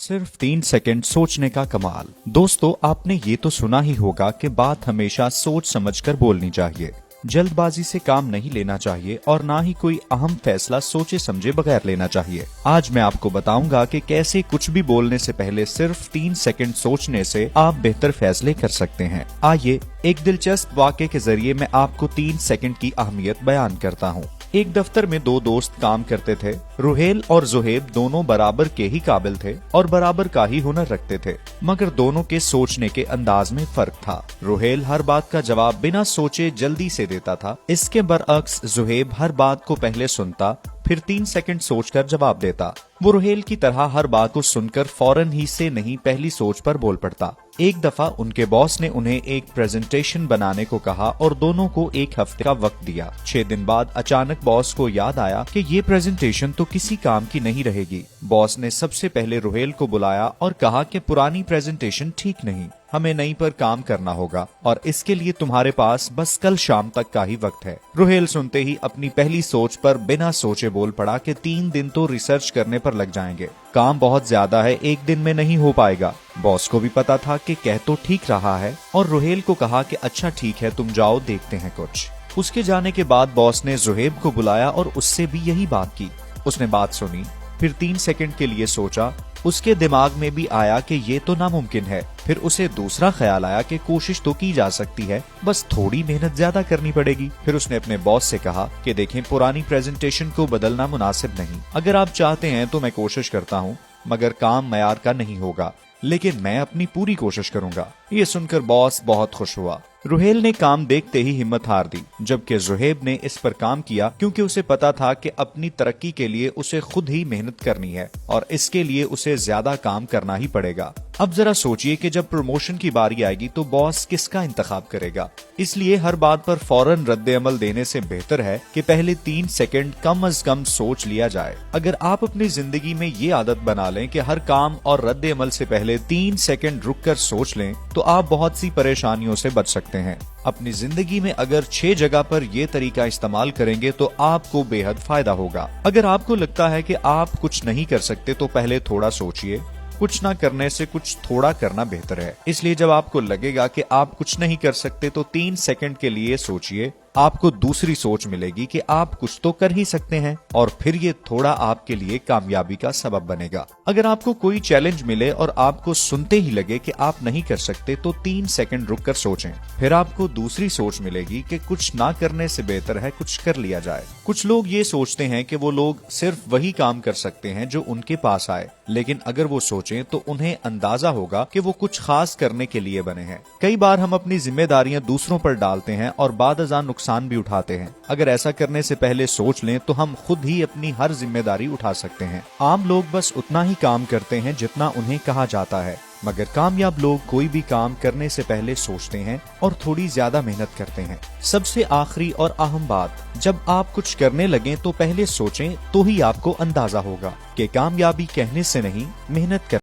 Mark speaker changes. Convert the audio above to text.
Speaker 1: सिर्फ 3 सेकंड सोचने का कमाल। दोस्तों, आपने ये तो सुना ही होगा कि बात हमेशा सोच समझकर बोलनी चाहिए, जल्दबाजी से काम नहीं लेना चाहिए और ना ही कोई अहम फैसला सोचे समझे बगैर लेना चाहिए। आज मैं आपको बताऊंगा कि कैसे कुछ भी बोलने से पहले सिर्फ 3 सेकंड सोचने से आप बेहतर फैसले कर सकते हैं। आइए एक दिलचस्प वाक़े के जरिए मैं आपको 3 सेकंड की अहमियत बयान करता हूँ। एक दफ्तर में 2 दोस्त काम करते थे। रुहेल और जुहेब दोनों बराबर के ही काबिल थे और बराबर का ही हुनर रखते थे, मगर दोनों के सोचने के अंदाज में फर्क था। रुहेल हर बात का जवाब बिना सोचे जल्दी से देता था। इसके बरअक्स जुहेब हर बात को पहले सुनता, फिर 3 सेकंड सोचकर जवाब देता। वो रुहेल की तरह हर बात को सुनकर फौरन ही से नहीं पहली सोच पर बोल पड़ता। एक दफा उनके बॉस ने उन्हें एक प्रेजेंटेशन बनाने को कहा और दोनों को 1 हफ्ते का वक्त दिया। 6 दिन बाद अचानक बॉस को याद आया कि ये प्रेजेंटेशन तो किसी काम की नहीं रहेगी। बॉस ने सबसे पहले रुहेल को बुलाया और कहा कि पुरानी प्रेजेंटेशन ठीक नहीं, हमें नई पर काम करना होगा और इसके लिए तुम्हारे पास बस कल शाम तक का ही वक्त है। रुहेल सुनते ही अपनी पहली सोच पर बिना सोचे बोल पड़ा कि 3 दिन तो रिसर्च करने पर लग जाएंगे, काम बहुत ज्यादा है, 1 दिन में नहीं हो पाएगा। बॉस को भी पता था कि कह तो ठीक रहा है और रुहेल को कहा कि अच्छा ठीक है, तुम जाओ, देखते हैं कुछ। उसके जाने के बाद बॉस ने जुहेब को बुलाया और उससे भी यही बात की। उसने बात सुनी, फिर 3 सेकंड के लिए सोचा। उसके दिमाग में भी आया कि ये तो नामुमकिन है। फिर उसे दूसरा ख्याल आया कि कोशिश तो की जा सकती है, बस थोड़ी मेहनत ज्यादा करनी पड़ेगी। फिर उसने अपने बॉस से कहा कि देखें, पुरानी प्रेजेंटेशन को बदलना मुनासिब नहीं, अगर आप चाहते हैं तो मैं कोशिश करता हूँ, मगर काम मयार का नहीं होगा, लेकिन मैं अपनी पूरी कोशिश करूंगा। ये सुनकर बॉस बहुत खुश हुआ। रुहेल ने काम देखते ही हिम्मत हार दी, जबकि जुहेब ने इस पर काम किया क्योंकि उसे पता था कि अपनी तरक्की के लिए उसे खुद ही मेहनत करनी है और इसके लिए उसे ज्यादा काम करना ही पड़ेगा। अब जरा सोचिए कि जब प्रमोशन की बारी आएगी तो बॉस किसका इंतखाब करेगा। इसलिए हर बात पर फौरन रद्द-ए-अमल देने से बेहतर है कि पहले 3 सेकंड कम अज कम सोच लिया जाए। अगर आप अपनी जिंदगी में ये आदत बना लें कि हर काम और रद्द-ए-अमल से पहले 3 सेकंड रुककर सोच लें, तो आप बहुत सी परेशानियों से बच सकते हैं। अपनी जिंदगी में अगर 6 जगह पर ये तरीका इस्तेमाल करेंगे तो आपको बेहद फायदा होगा। अगर आपको लगता है कि आप कुछ नहीं कर सकते तो पहले थोड़ा सोचिए। कुछ ना करने से कुछ थोड़ा करना बेहतर है। इसलिए जब आपको लगेगा कि आप कुछ नहीं कर सकते तो 3 सेकंड के लिए सोचिए। आपको दूसरी सोच मिलेगी कि आप कुछ तो कर ही सकते हैं और फिर ये थोड़ा आपके लिए कामयाबी का सबब बनेगा। अगर आपको कोई चैलेंज मिले और आपको सुनते ही लगे कि आप नहीं कर सकते तो 3 सेकंड रुककर सोचें। फिर आपको दूसरी सोच मिलेगी कि कुछ ना करने से बेहतर है कुछ कर लिया जाए। कुछ लोग ये सोचते हैं कि वो लोग सिर्फ वही काम कर सकते हैं जो उनके पास आए, लेकिन अगर वो सोचें तो उन्हें अंदाजा होगा कि वो कुछ खास करने के लिए बने हैं। कई बार हम अपनी जिम्मेदारियां दूसरों पर डालते हैं और बाद-अज़ां नुकसान भी उठाते हैं। अगर ऐसा करने से पहले सोच लें तो हम खुद ही अपनी हर जिम्मेदारी उठा सकते हैं। आम लोग बस उतना ही काम करते हैं जितना उन्हें कहा जाता है, मगर कामयाब लोग कोई भी काम करने से पहले सोचते हैं और थोड़ी ज्यादा मेहनत करते हैं। सबसे आखिरी और अहम बात, जब आप कुछ करने लगें तो पहले सोचें, तो ही आपको अंदाजा होगा कि कामयाबी कहने से नहीं, मेहनत कर